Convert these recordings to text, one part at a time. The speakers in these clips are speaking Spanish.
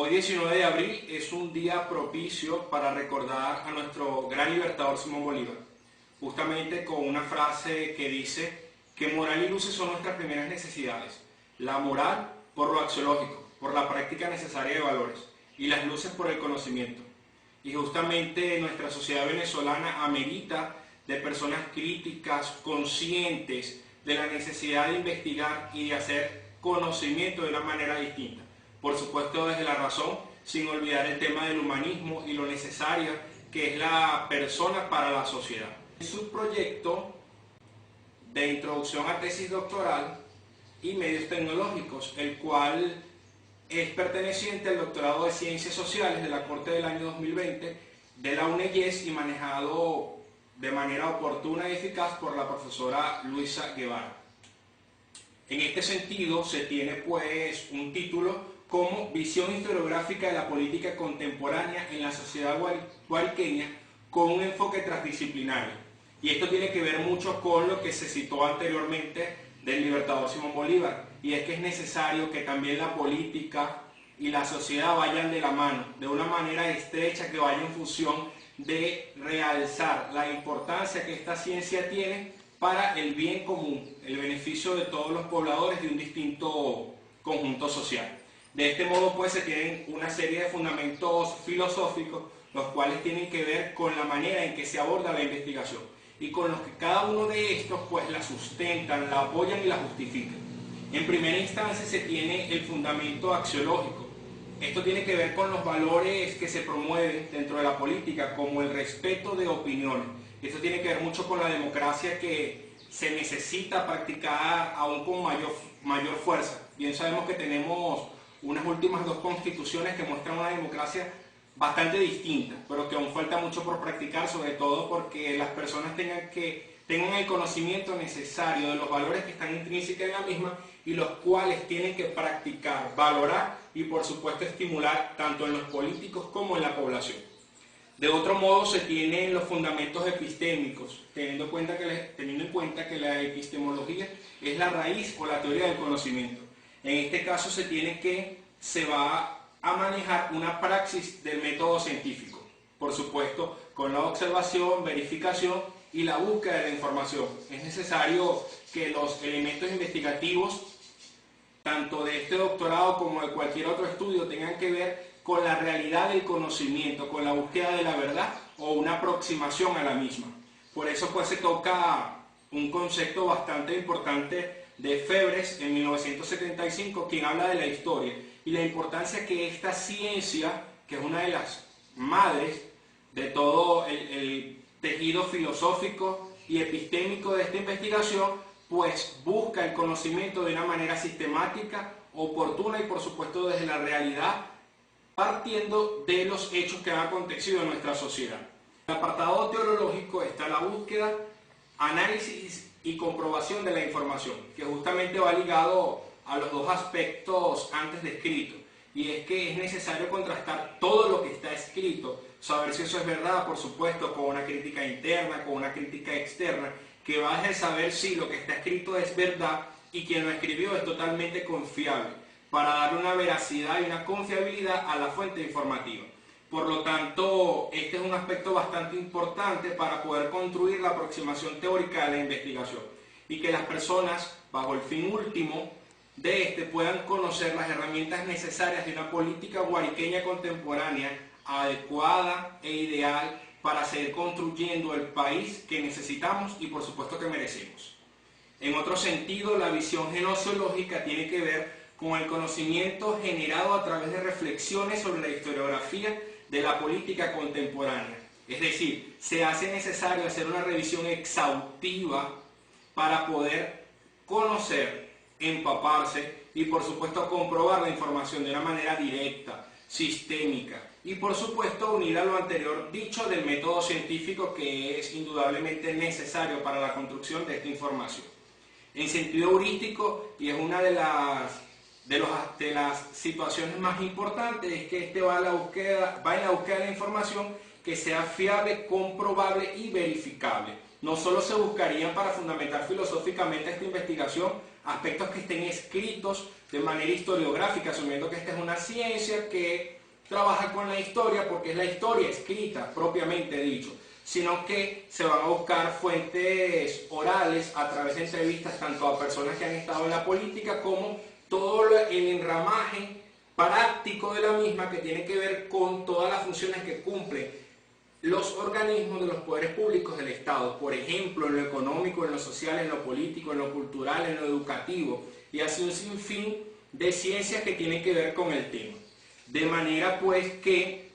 Hoy 19 de abril es un día propicio para recordar a nuestro gran libertador Simón Bolívar, justamente con una frase que dice que moral y luces son nuestras primeras necesidades. La moral por lo axiológico, por la práctica necesaria de valores, y las luces por el conocimiento. Y justamente nuestra sociedad venezolana amerita de personas críticas, conscientes de la necesidad de investigar y de hacer conocimiento de una manera distinta. Por supuesto desde la razón, sin olvidar el tema del humanismo y lo necesaria que es la persona para la sociedad. Su proyecto de introducción a tesis doctoral y medios tecnológicos, el cual es perteneciente al doctorado de Ciencias Sociales de la Corte del año 2020 de la UNEYES y manejado de manera oportuna y eficaz por la profesora Luisa Guevara. En este sentido se tiene pues un título como Visión historiográfica de la política contemporánea en la sociedad guariqueña con un enfoque transdisciplinario. Y esto tiene que ver mucho con lo que se citó anteriormente del libertador Simón Bolívar, y es que es necesario que también la política y la sociedad vayan de la mano, de una manera estrecha, que vaya en función de realzar la importancia que esta ciencia tiene para el bien común, el beneficio de todos los pobladores de un distinto conjunto social. De este modo pues se tienen una serie de fundamentos filosóficos, los cuales tienen que ver con la manera en que se aborda la investigación y con los que cada uno de estos pues la sustentan, la apoyan y la justifican. En primera instancia se tiene el fundamento axiológico. Esto tiene que ver con los valores que se promueven dentro de la política, como el respeto de opiniones. Esto tiene que ver mucho con la democracia que se necesita practicar aún con mayor fuerza. Bien sabemos que tenemos unas últimas dos constituciones que muestran una democracia bastante distinta, pero que aún falta mucho por practicar, sobre todo porque las personas tengan el conocimiento necesario de los valores que están intrínsecos en la misma y los cuales tienen que practicar, valorar y por supuesto estimular tanto en los políticos como en la población. De otro modo se tienen los fundamentos epistémicos, teniendo en cuenta que la epistemología es la raíz o la teoría del conocimiento. En este caso se va a manejar una praxis del método científico, por supuesto con la observación, verificación y la búsqueda de la información. Es necesario que los elementos investigativos, tanto de este doctorado como de cualquier otro estudio, tengan que ver con la realidad del conocimiento, con la búsqueda de la verdad o una aproximación a la misma. Por eso pues se toca un concepto bastante importante de Febres en 1975, quien habla de la historia y la importancia que esta ciencia, que es una de las madres de todo el tejido filosófico y epistémico de esta investigación, pues busca el conocimiento de una manera sistemática, oportuna y por supuesto desde la realidad, partiendo de los hechos que han acontecido en nuestra sociedad. En el apartado teológico está la búsqueda, análisis y comprobación de la información, que justamente va ligado a los dos aspectos antes descritos, y es que es necesario contrastar todo lo que está escrito, saber si eso es verdad, por supuesto, con una crítica interna, con una crítica externa, que va a saber si lo que está escrito es verdad y quien lo escribió es totalmente confiable, para darle una veracidad y una confiabilidad a la fuente informativa. Por lo tanto, este es un aspecto bastante importante para poder construir la aproximación teórica de la investigación y que las personas, bajo el fin último de este, puedan conocer las herramientas necesarias de una política guariqueña contemporánea adecuada e ideal para seguir construyendo el país que necesitamos y por supuesto que merecemos. En otro sentido, la visión genociológica tiene que ver con el conocimiento generado a través de reflexiones sobre la historiografía de la política contemporánea. Es decir, se hace necesario hacer una revisión exhaustiva para poder conocer, empaparse y por supuesto comprobar la información de una manera directa, sistémica y por supuesto unir a lo anterior dicho del método científico, que es indudablemente necesario para la construcción de esta información. En sentido heurístico, y es una de las situaciones más importantes, es que este va en la búsqueda de la información que sea fiable, comprobable y verificable. No solo se buscarían para fundamentar filosóficamente esta investigación aspectos que estén escritos de manera historiográfica, asumiendo que esta es una ciencia que trabaja con la historia porque es la historia escrita, propiamente dicho, sino que se van a buscar fuentes orales a través de entrevistas tanto a personas que han estado en la política como todo el enramaje práctico de la misma que tiene que ver con todas las funciones que cumplen los organismos de los poderes públicos del Estado, por ejemplo, en lo económico, en lo social, en lo político, en lo cultural, en lo educativo, y así un sinfín de ciencias que tienen que ver con el tema. De manera pues que,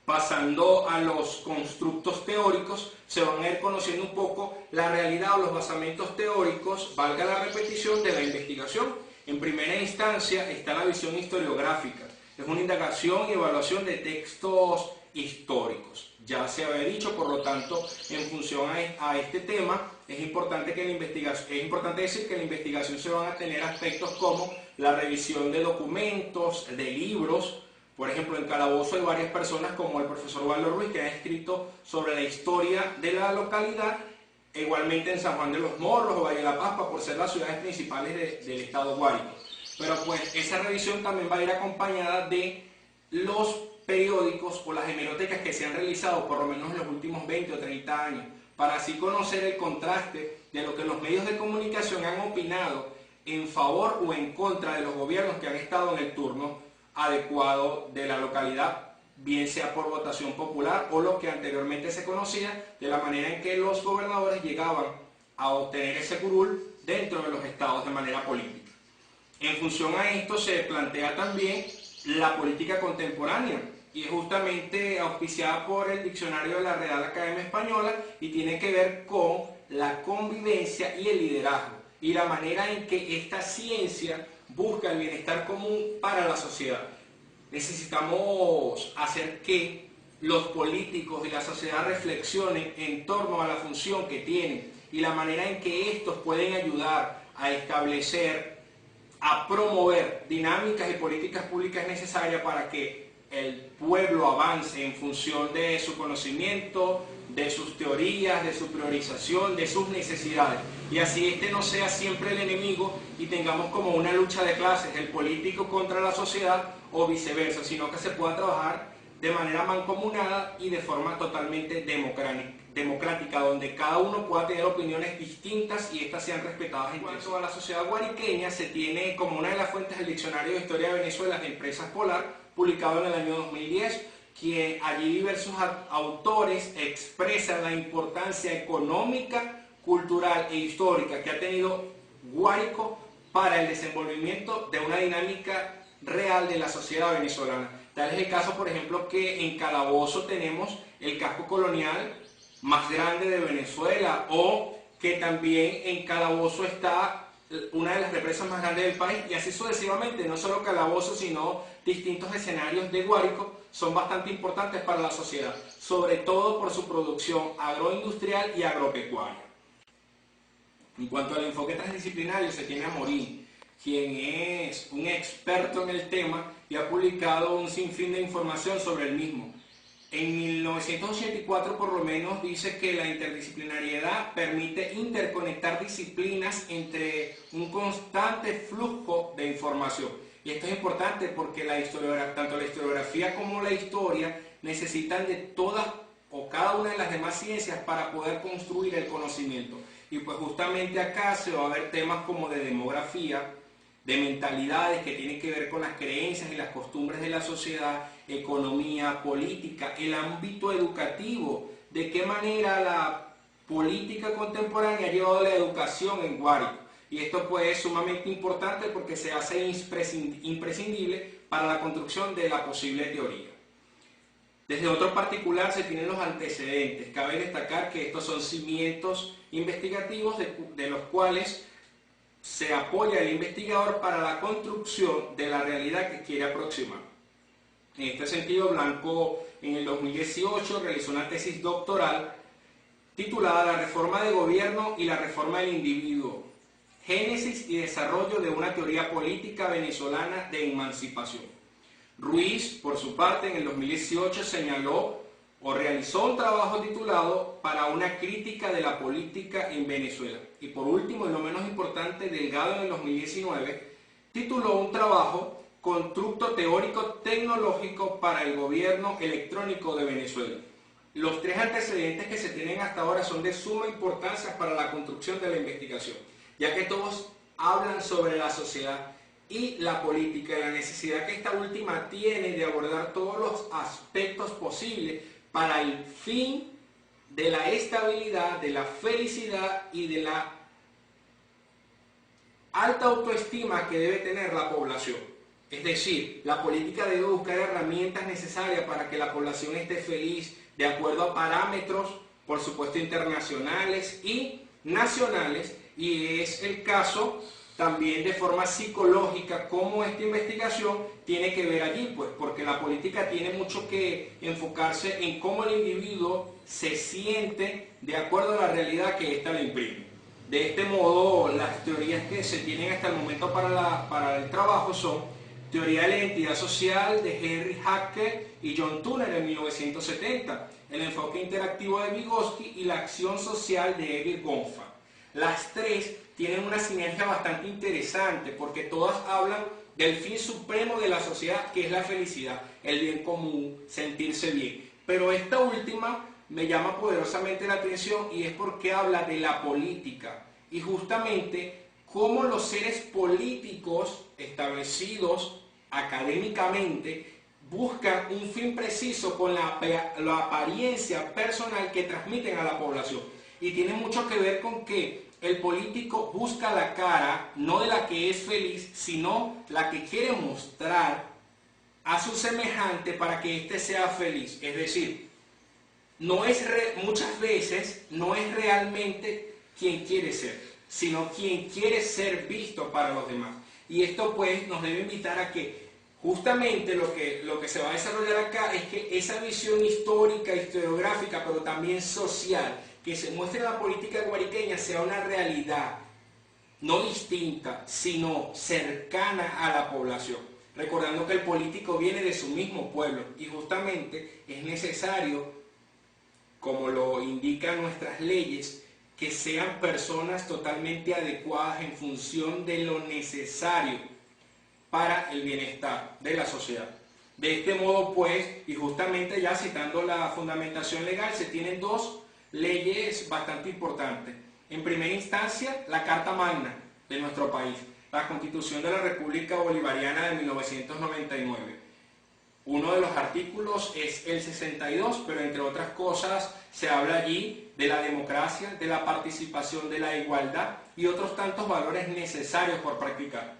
pasando a los constructos teóricos, se van a ir conociendo un poco la realidad o los basamentos teóricos, valga la repetición, de la investigación. En primera instancia está la visión historiográfica, es una indagación y evaluación de textos históricos. Ya se había dicho, por lo tanto, en función a este tema, es importante decir que en la investigación se van a tener aspectos como la revisión de documentos, de libros. Por ejemplo, en Calabozo hay varias personas como el profesor Waldo Ruiz que ha escrito sobre la historia de la localidad, igualmente en San Juan de los Morros o Valle de la Pascua, por ser las ciudades principales del estado Guárico. Pero pues esa revisión también va a ir acompañada de los periódicos o las hemerotecas que se han realizado por lo menos en los últimos 20 o 30 años, para así conocer el contraste de lo que los medios de comunicación han opinado en favor o en contra de los gobiernos que han estado en el turno adecuado de la localidad, bien sea por votación popular o lo que anteriormente se conocía de la manera en que los gobernadores llegaban a obtener ese curul dentro de los estados de manera política. En función a esto se plantea también la política contemporánea, y es justamente auspiciada por el diccionario de la Real Academia Española y tiene que ver con la convivencia y el liderazgo y la manera en que esta ciencia busca el bienestar común para la sociedad. Necesitamos hacer que los políticos y la sociedad reflexionen en torno a la función que tienen y la manera en que estos pueden ayudar a establecer, a promover dinámicas y políticas públicas necesarias para que el pueblo avance en función de su conocimiento, de sus teorías, de su priorización, de sus necesidades. Y así este no sea siempre el enemigo y tengamos como una lucha de clases, el político contra la sociedad o viceversa, sino que se pueda trabajar de manera mancomunada y de forma totalmente democrática, donde cada uno pueda tener opiniones distintas y estas sean respetadas. En cuanto a la sociedad guariqueña, se tiene como una de las fuentes el Diccionario de Historia de Venezuela de Empresas Polar, publicado en el año 2010, que allí diversos autores expresan la importancia económica, cultural e histórica que ha tenido Guárico para el desenvolvimiento de una dinámica real de la sociedad venezolana. Tal es el caso, por ejemplo, que en Calabozo tenemos el casco colonial más grande de Venezuela, o que también en Calabozo está una de las represas más grandes del país, y así sucesivamente. No solo Calabozo, sino distintos escenarios de Guárico son bastante importantes para la sociedad, sobre todo por su producción agroindustrial y agropecuaria. En cuanto al enfoque transdisciplinario, se tiene a Morín, quien es un experto en el tema y ha publicado un sinfín de información sobre el mismo. En 1984 por lo menos dice que la interdisciplinariedad permite interconectar disciplinas entre un constante flujo de información. Y esto es importante porque tanto la historiografía como la historia necesitan de todas o cada una de las demás ciencias para poder construir el conocimiento. Y pues justamente acá se va a ver temas como de demografía, de mentalidades que tienen que ver con las creencias y las costumbres de la sociedad, economía, política, el ámbito educativo, de qué manera la política contemporánea ha llevado la educación en Guárico. Y esto pues es sumamente importante porque se hace imprescindible para la construcción de la posible teoría. Desde otro particular se tienen los antecedentes. Cabe destacar que estos son cimientos investigativos de los cuales se apoya el investigador para la construcción de la realidad que quiere aproximar. En este sentido, Blanco en el 2018 realizó una tesis doctoral titulada La reforma de gobierno y la reforma del individuo, génesis y desarrollo de una teoría política venezolana de emancipación. Ruiz, por su parte, en el 2018 señaló o realizó un trabajo titulado Para una crítica de la política en Venezuela. Y por último, y no menos importante, Delgado en el 2019 tituló un trabajo constructo teórico tecnológico para el gobierno electrónico de Venezuela. Los tres antecedentes que se tienen hasta ahora son de suma importancia para la construcción de la investigación, ya que todos hablan sobre la sociedad y la política y la necesidad que esta última tiene de abordar todos los aspectos posibles para el fin de la estabilidad, de la felicidad y de la alta autoestima que debe tener la población. Es decir, la política debe buscar herramientas necesarias para que la población esté feliz de acuerdo a parámetros, por supuesto, internacionales y nacionales, y es el caso también de forma psicológica cómo esta investigación tiene que ver allí, pues porque la política tiene mucho que enfocarse en cómo el individuo se siente de acuerdo a la realidad que ésta le imprime. De este modo, las teorías que se tienen hasta el momento para el trabajo son teoría de la identidad social de Henry Hacker y John Turner en 1970, el enfoque interactivo de Vygotsky y la acción social de Erich Gonfa. Las tres tienen una sinergia bastante interesante porque todas hablan del fin supremo de la sociedad, que es la felicidad, el bien común, sentirse bien. Pero esta última me llama poderosamente la atención y es porque habla de la política y justamente cómo los seres políticos establecidos académicamente buscan un fin preciso con la apariencia personal que transmiten a la población. Y tiene mucho que ver con que el político busca la cara, no de la que es feliz, sino la que quiere mostrar a su semejante para que éste sea feliz. Es decir, muchas veces no es realmente quien quiere ser, sino quien quiere ser visto para los demás. Y esto pues nos debe invitar a que justamente lo que se va a desarrollar acá es que esa visión histórica, historiográfica, pero también social, que se muestre en la política guariqueña sea una realidad, no distinta, sino cercana a la población. Recordando que el político viene de su mismo pueblo y justamente es necesario, como lo indican nuestras leyes, que sean personas totalmente adecuadas en función de lo necesario para el bienestar de la sociedad. De este modo, pues, y justamente ya citando la fundamentación legal, se tienen dos leyes bastante importantes. En primera instancia, la Carta Magna de nuestro país, la Constitución de la República Bolivariana de 1999. Uno de los artículos es el 62, pero entre otras cosas se habla allí de la democracia, de la participación, de la igualdad y otros tantos valores necesarios por practicar.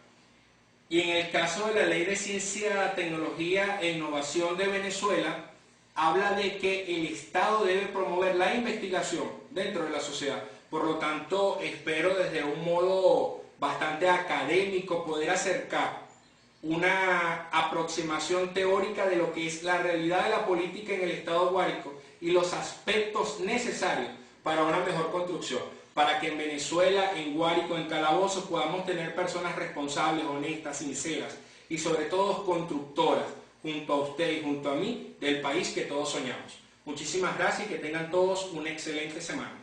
Y en el caso de la Ley de Ciencia, Tecnología e Innovación de Venezuela, habla de que el Estado debe promover la investigación dentro de la sociedad. Por lo tanto, espero desde un modo bastante académico poder acercar una aproximación teórica de lo que es la realidad de la política en el Estado Guárico y los aspectos necesarios para una mejor construcción, para que en Venezuela, en Guárico, en Calabozo, podamos tener personas responsables, honestas, sinceras y sobre todo constructoras, junto a usted y junto a mí, del país que todos soñamos. Muchísimas gracias y que tengan todos una excelente semana.